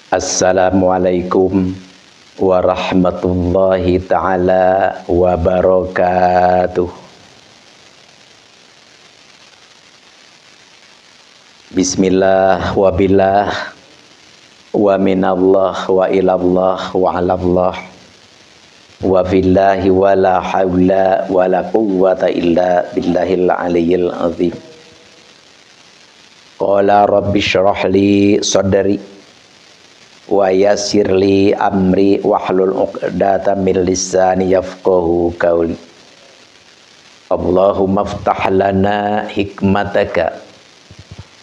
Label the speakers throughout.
Speaker 1: Assalamualaikum warahmatullahi ta'ala wabarakatuh. Bismillah wa billah wa minallah wa ilallah wa alallah wa fillahi wa la hawla wa la quwwata illa billahil aliyyil azim. Qala rabbi syrah li sadri wa yassir li amri wahlul 'uqdatam min lisani yafqahu qawli. Allahumma iftah lana hikmataka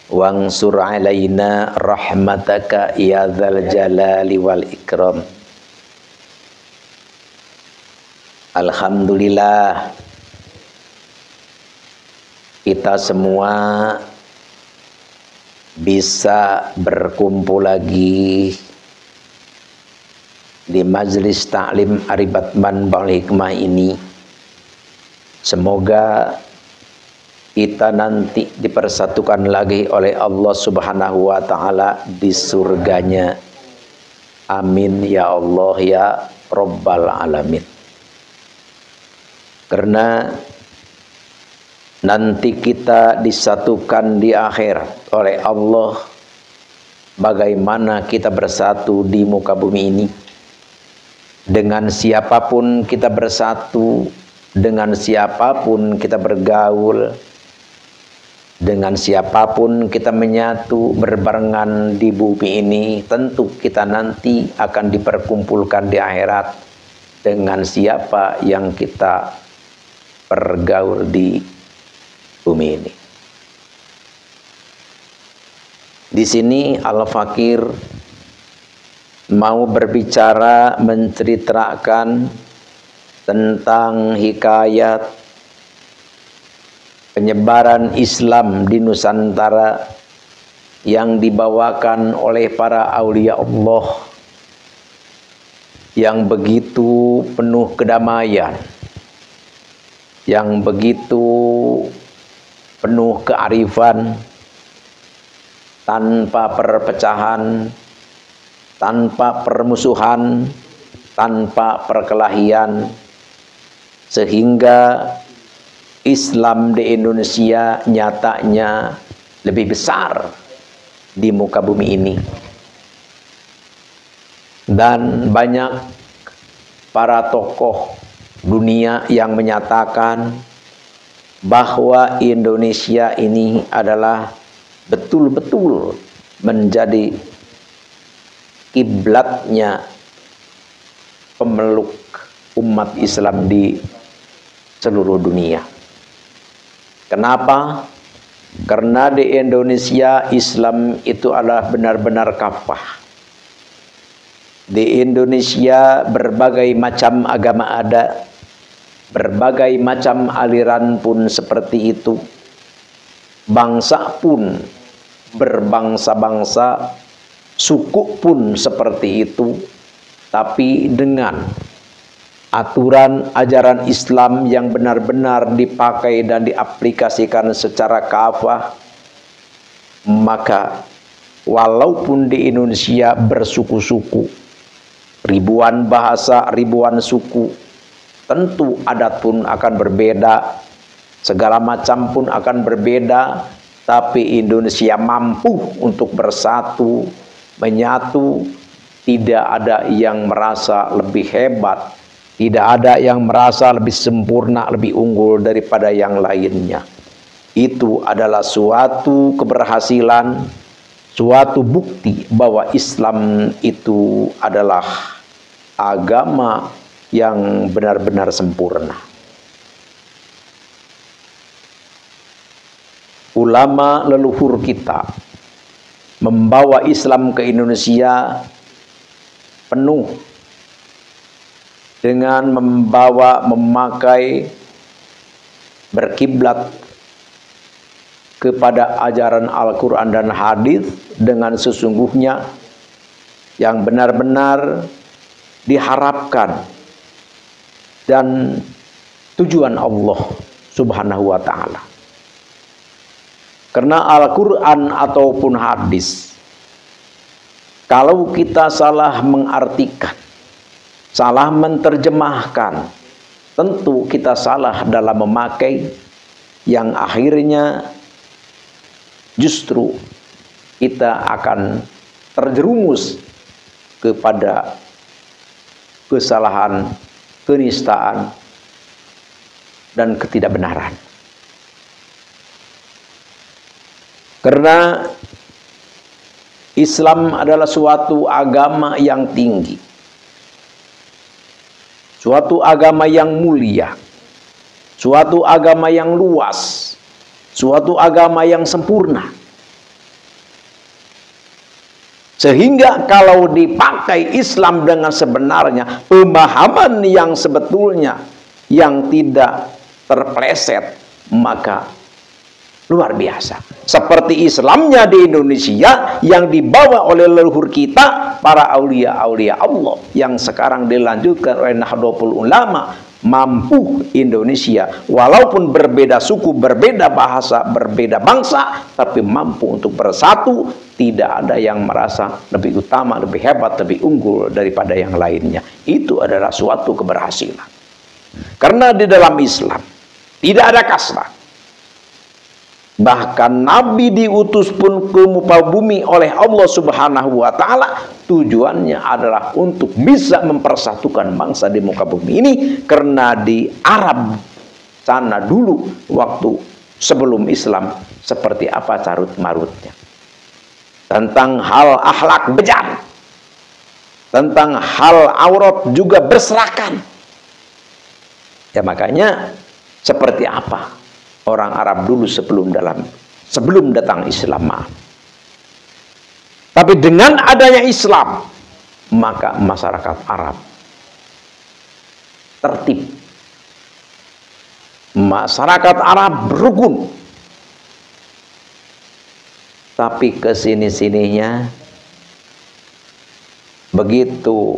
Speaker 1: wansur alaina rahmataka ya dzal jalali wal ikram. Alhamdulillah, kita semua bisa berkumpul lagi di Majelis Ta'lim Aribat Manba'ul Hikmah ini. Semoga kita nanti dipersatukan lagi oleh Allah Subhanahu wa Ta'ala di surganya. Amin ya Allah ya Rabbal Alamin. Karena nanti kita disatukan di akhir oleh Allah, bagaimana kita bersatu di muka bumi ini. Dengan siapapun kita bersatu, dengan siapapun kita bergaul, dengan siapapun kita menyatu berbarengan di bumi ini, tentu kita nanti akan diperkumpulkan di akhirat dengan siapa yang kita bergaul di bumi ini. Di sini Al-Fakir mau berbicara, menceritakan tentang hikayat penyebaran Islam di Nusantara yang dibawakan oleh para aulia Allah yang begitu penuh kedamaian, yang begitu penuh kearifan, tanpa perpecahan, tanpa permusuhan, tanpa perkelahian, sehingga Islam di Indonesia nyatanya lebih besar di muka bumi ini. Dan banyak para tokoh dunia yang menyatakan bahwa Indonesia ini adalah betul-betul menjadi kiblatnya pemeluk umat Islam di seluruh dunia. Kenapa? Karena di Indonesia Islam itu adalah benar-benar kafah. Di Indonesia berbagai macam agama ada, berbagai macam aliran pun seperti itu. Bangsa pun berbangsa-bangsa, suku pun seperti itu, tapi dengan aturan ajaran Islam yang benar-benar dipakai dan diaplikasikan secara kafah, maka walaupun di Indonesia bersuku-suku, ribuan bahasa, ribuan suku, tentu adat pun akan berbeda, segala macam pun akan berbeda, tapi Indonesia mampu untuk bersatu, menyatu. Tidak ada yang merasa lebih hebat, tidak ada yang merasa lebih sempurna, lebih unggul daripada yang lainnya. Itu adalah suatu keberhasilan, suatu bukti bahwa Islam itu adalah agama yang benar-benar sempurna. Ulama leluhur kita membawa Islam ke Indonesia penuh dengan memakai berkiblat kepada ajaran Al-Quran dan hadis dengan sesungguhnya yang benar-benar diharapkan dan tujuan Allah Subhanahu wa ta'ala. Karena Al-Quran ataupun hadis Kalau kita salah mengartikan, salah menerjemahkan, tentu kita salah dalam memakai, yang akhirnya justru kita akan terjerumus kepada kesalahan, kenistaan, dan ketidakbenaran. Karena Islam adalah suatu agama yang tinggi, suatu agama yang mulia, suatu agama yang luas, suatu agama yang sempurna. Sehingga kalau dipakai Islam dengan sebenarnya, pemahaman yang sebetulnya yang tidak terpleset, maka luar biasa. Seperti Islamnya di Indonesia yang dibawa oleh leluhur kita, para aulia-aulia Allah, yang sekarang dilanjutkan oleh Nahdlatul Ulama. Mampu Indonesia, walaupun berbeda suku, berbeda bahasa, berbeda bangsa, tapi mampu untuk bersatu. Tidak ada yang merasa lebih utama, lebih hebat, lebih unggul daripada yang lainnya. Itu adalah suatu keberhasilan. Karena di dalam Islam tidak ada kasta. Bahkan Nabi diutus pun ke muka bumi oleh Allah Subhanahu wa Ta'ala, tujuannya adalah untuk bisa mempersatukan bangsa di muka bumi ini. Karena di Arab sana dulu, waktu sebelum Islam, seperti apa carut marutnya tentang hal akhlak bejat, tentang hal aurat juga berserakan. Ya makanya seperti apa orang Arab dulu sebelum datang Islam. Tapi dengan adanya Islam, maka masyarakat Arab tertib. Masyarakat Arab berukun. Tapi kesini-sininya begitu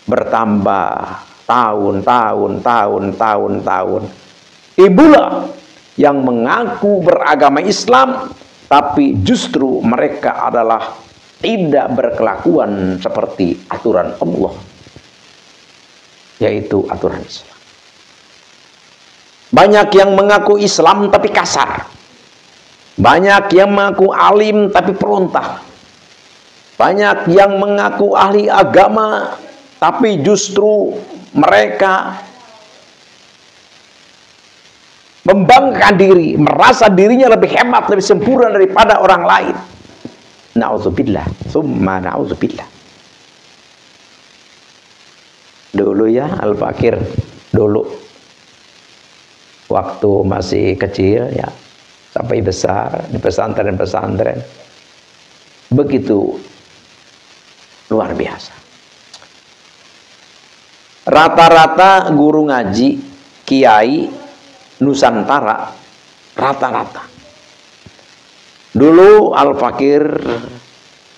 Speaker 1: bertambah tahun, timbullah yang mengaku beragama Islam, tapi justru mereka adalah tidak berkelakuan seperti aturan Allah, yaitu aturan Islam. Banyak yang mengaku Islam tapi kasar. Banyak yang mengaku alim tapi perontak. Banyak yang mengaku ahli agama tapi justru mereka membanggakan diri, merasa dirinya lebih hebat, lebih sempurna daripada orang lain. Na'udzubillah, summa na'udzubillah. Dulu ya, Al-Fakir dulu waktu masih kecil ya, sampai besar di pesantren-pesantren, begitu luar biasa. Rata-rata guru ngaji, kiai Nusantara, rata-rata dulu Al-Fakir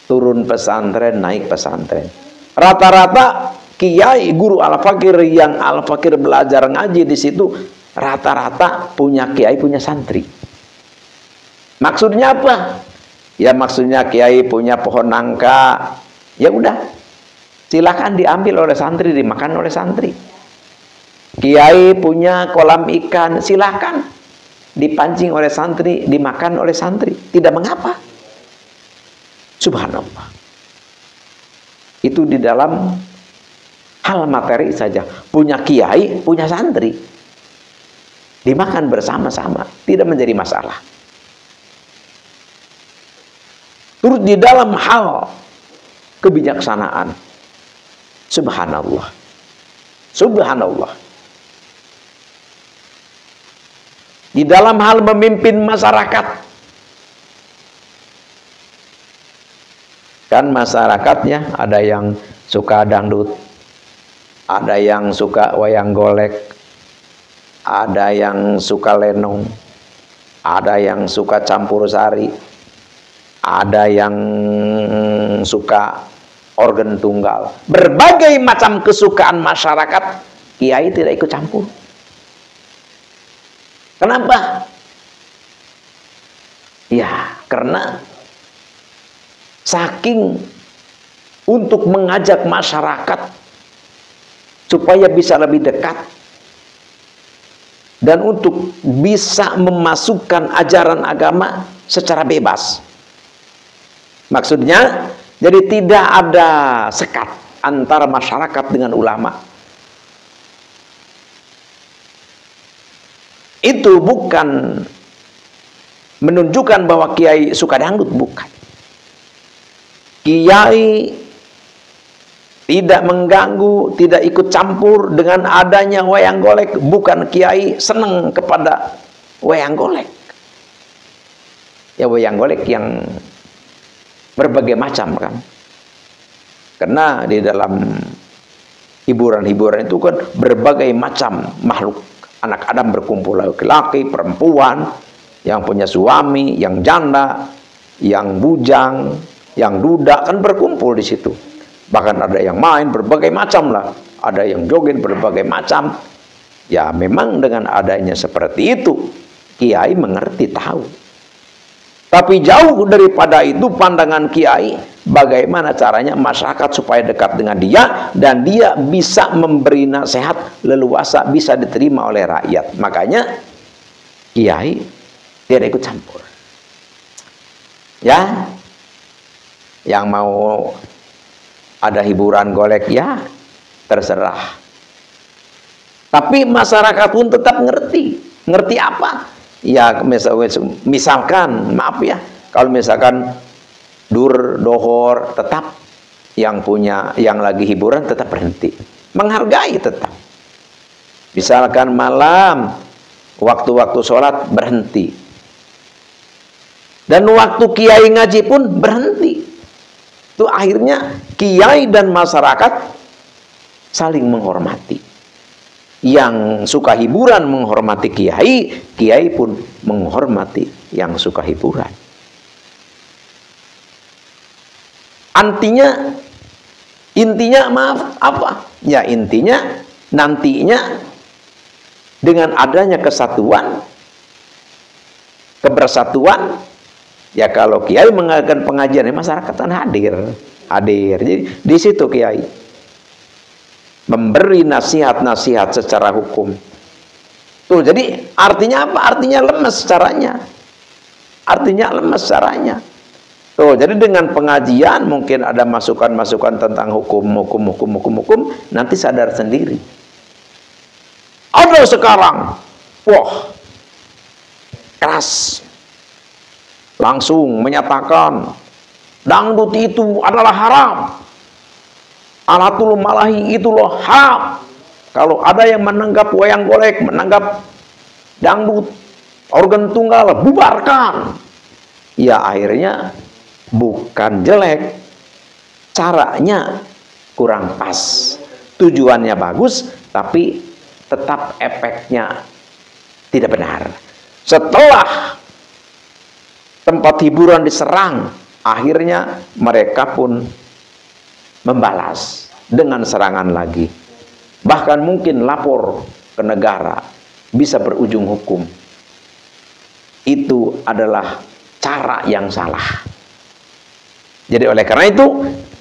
Speaker 1: turun pesantren, naik pesantren, rata-rata kiai guru Al-Fakir yang Al-Fakir belajar ngaji di situ, rata-rata punya kiai, punya santri. Maksudnya apa? Ya maksudnya kiai punya pohon nangka, ya udah silakan diambil oleh santri, dimakan oleh santri. Kiai punya kolam ikan, silakan dipancing oleh santri, dimakan oleh santri, tidak mengapa. Subhanallah. Itu di dalam hal materi saja. Punya kiai, punya santri, dimakan bersama-sama, tidak menjadi masalah. Terus di dalam hal kebijaksanaan, subhanallah, subhanallah. Di dalam hal memimpin masyarakat, kan masyarakatnya ada yang suka dangdut, ada yang suka wayang golek, ada yang suka lenong, ada yang suka campur sari, ada yang suka organ tunggal. Berbagai macam kesukaan masyarakat, kiai tidak ikut campur. Kenapa? Ya, karena saking untuk mengajak masyarakat supaya bisa lebih dekat dan untuk bisa memasukkan ajaran agama secara bebas. Maksudnya, jadi tidak ada sekat antara masyarakat dengan ulama. Itu bukan menunjukkan bahwa kiai suka dangdut, bukan. Kiai tidak mengganggu, tidak ikut campur dengan adanya wayang golek. Bukan kiai senang kepada wayang golek. Ya, wayang golek yang berbagai macam kan. Karena di dalam hiburan-hiburan itu kan berbagai macam makhluk. Anak Adam berkumpul, laki-laki, perempuan, yang punya suami, yang janda, yang bujang, yang duda, kan berkumpul di situ. Bahkan ada yang main berbagai macam lah, ada yang joget berbagai macam. Ya memang dengan adanya seperti itu, kiai mengerti, tahu. Tapi jauh daripada itu pandangan kiai, bagaimana caranya masyarakat supaya dekat dengan dia dan dia bisa memberi nasihat leluasa, bisa diterima oleh rakyat. Makanya kiai tidak ikut campur. Ya, yang mau ada hiburan golek, ya terserah. Tapi masyarakat pun tetap ngerti. Ngerti apa? Ya misalkan, maaf ya, kalau misalkan dohor, tetap yang punya, yang lagi hiburan tetap berhenti. Menghargai tetap. Misalkan malam, waktu-waktu sholat berhenti. Dan waktu kiai ngaji pun berhenti. Itu akhirnya kiai dan masyarakat saling menghormati. Yang suka hiburan menghormati kiai, kiai pun menghormati yang suka hiburan. Intinya maaf apa? Ya intinya nantinya dengan adanya kesatuan, kebersatuan, ya kalau kiai mengadakan pengajian, masyarakat kan hadir. Jadi di situ kiai memberi nasihat-nasihat secara hukum. Tuh, jadi artinya apa? Artinya lemes caranya. Artinya lemes caranya. Tuh, jadi dengan pengajian mungkin ada masukan-masukan tentang hukum, nanti sadar sendiri. Ada sekarang, wah, keras. Langsung menyatakan dangdut itu adalah haram. Alatul malahi itu loh haram. Kalau ada yang menanggap wayang golek, menanggap dangdut, organ tunggal, bubarkan. Ya akhirnya bukan jelek, caranya kurang pas. Tujuannya bagus, tapi tetap efeknya tidak benar. Setelah tempat hiburan diserang, akhirnya mereka pun membalas dengan serangan lagi. Bahkan mungkin lapor ke negara, bisa berujung hukum. Itu adalah cara yang salah. Jadi oleh karena itu,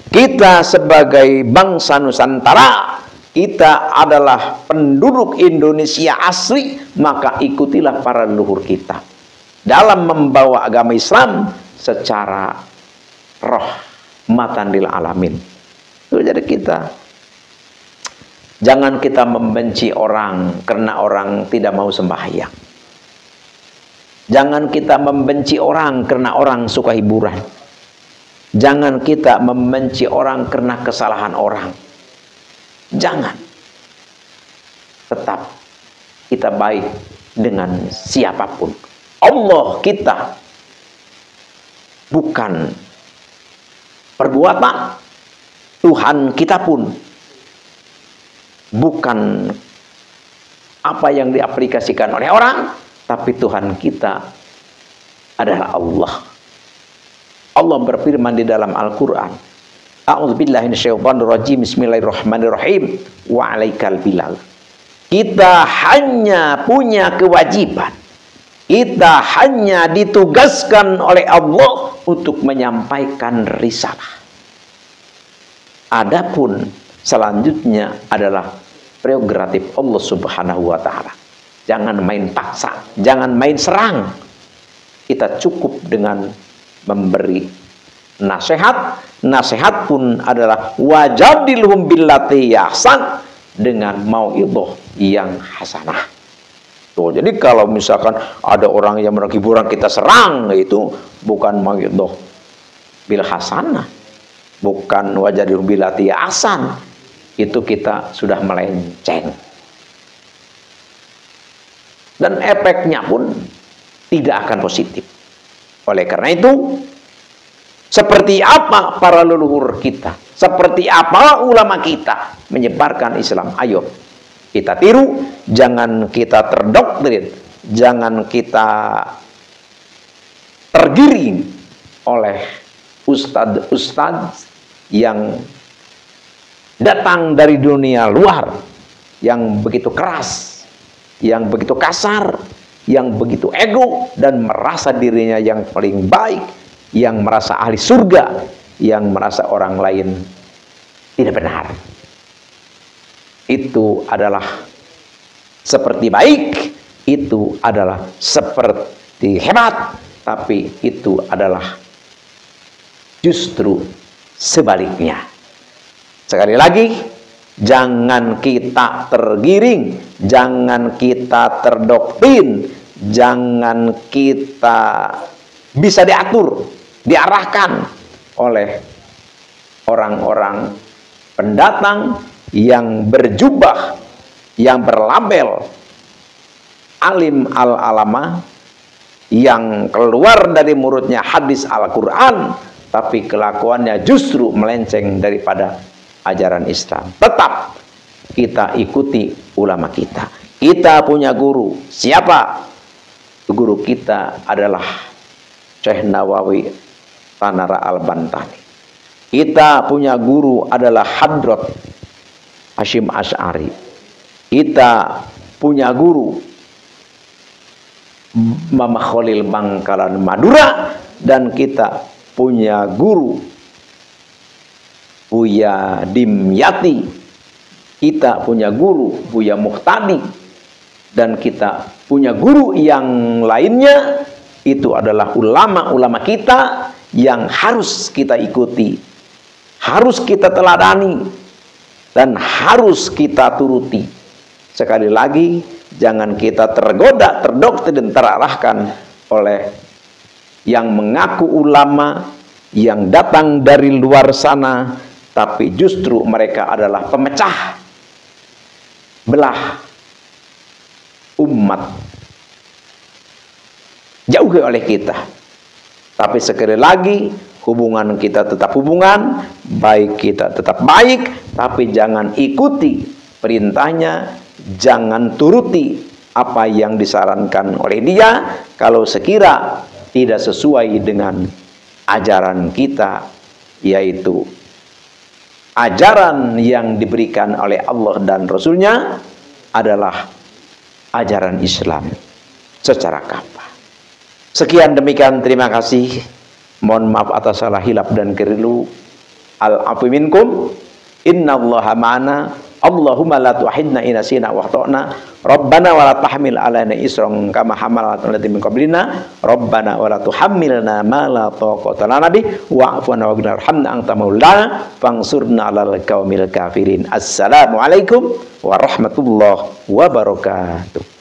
Speaker 1: kita sebagai bangsa Nusantara, kita adalah penduduk Indonesia asli, maka ikutilah para leluhur kita dalam membawa agama Islam secara rahmatan lil alamin. Jadi kita jangan kita membenci orang karena orang tidak mau sembahyang. Jangan kita membenci orang karena orang suka hiburan. Jangan kita membenci orang karena kesalahan orang. Jangan. Tetap kita baik dengan siapapun. Allah kita, bukan perbuatan. Tuhan kita pun bukan apa yang diaplikasikan oleh orang, tapi Tuhan kita adalah Allah. Allah berfirman di dalam Al-Quran, A'udzubillahi minasyaitonirrajim, Bismillahirrahmanirrahim, wa 'alaikal bilal. Kita hanya punya kewajiban, kita hanya ditugaskan oleh Allah untuk menyampaikan risalah. Adapun selanjutnya adalah prerogatif Allah Subhanahu wa taala. Jangan main paksa, jangan main serang. Kita cukup dengan memberi nasihat. Nasihat pun adalah wajadilhum billati ahsan, dengan mauidhah yang hasanah. Tuh, jadi kalau misalkan ada orang yang hiburan kita serang, itu bukan mauidhah bil hasanah, bukan wajadilhum billati ahsan. Itu kita sudah melenceng. Dan efeknya pun tidak akan positif. Oleh karena itu, seperti apa para leluhur kita, seperti apa ulama kita menyebarkan Islam, ayo kita tiru. Jangan kita terdoktrin, jangan kita tergiring oleh ustadz-ustadz yang datang dari dunia luar, yang begitu keras, yang begitu kasar, yang begitu ego, dan merasa dirinya yang paling baik, yang merasa ahli surga, yang merasa orang lain tidak benar. Itu adalah seperti baik, itu adalah seperti hebat, tapi itu adalah justru sebaliknya. Sekali lagi, jangan kita tergiring, jangan kita terdoktrin, jangan kita bisa diatur, diarahkan oleh orang-orang pendatang yang berjubah, yang berlabel alim al-alama, yang keluar dari mulutnya hadis Al-Quran, tapi kelakuannya justru melenceng daripada ajaran Islam. Tetap kita ikuti ulama kita. Kita punya guru. Siapa? Guru kita adalah Syekh Nawawi Tanara Al-Bantani. Kita punya guru adalah Hadrat Hasyim Asy'ari. Kita punya guru Mama Khalil Bangkalan Madura, dan kita punya guru Buya Dimyati, kita punya guru Buya Muhtadi, dan kita punya guru yang lainnya. Itu adalah ulama-ulama kita yang harus kita ikuti, harus kita teladani, dan harus kita turuti. Sekali lagi, jangan kita tergoda, terdoktrin, dan terarahkan oleh yang mengaku ulama, yang datang dari luar sana, tapi justru mereka adalah pemecah belah umat. Jauhi oleh kita. Tapi sekali lagi, hubungan kita tetap hubungan, baik kita tetap baik, tapi jangan ikuti perintahnya, jangan turuti apa yang disarankan oleh dia kalau sekira tidak sesuai dengan ajaran kita, yaitu ajaran yang diberikan oleh Allah dan Rasulnya adalah ajaran Islam secara kafah. Sekian demikian, terima kasih. Mohon maaf atas salah hilaf dan keliru. Al-'afwu minkum. Innallaha ma'ana. Allahumma la tu'ahidna inasina wa akhtana. Rabbana wa la tahmil alaina isran kama hamalna 'alal ladzina min qablina. Rabbana wa la tuhammilna ma la taqata lana bih wa'fu 'anna warhamna anta maulana fansurna 'alal qaumil kafirin. Assalamualaikum warahmatullahi wabarakatuh.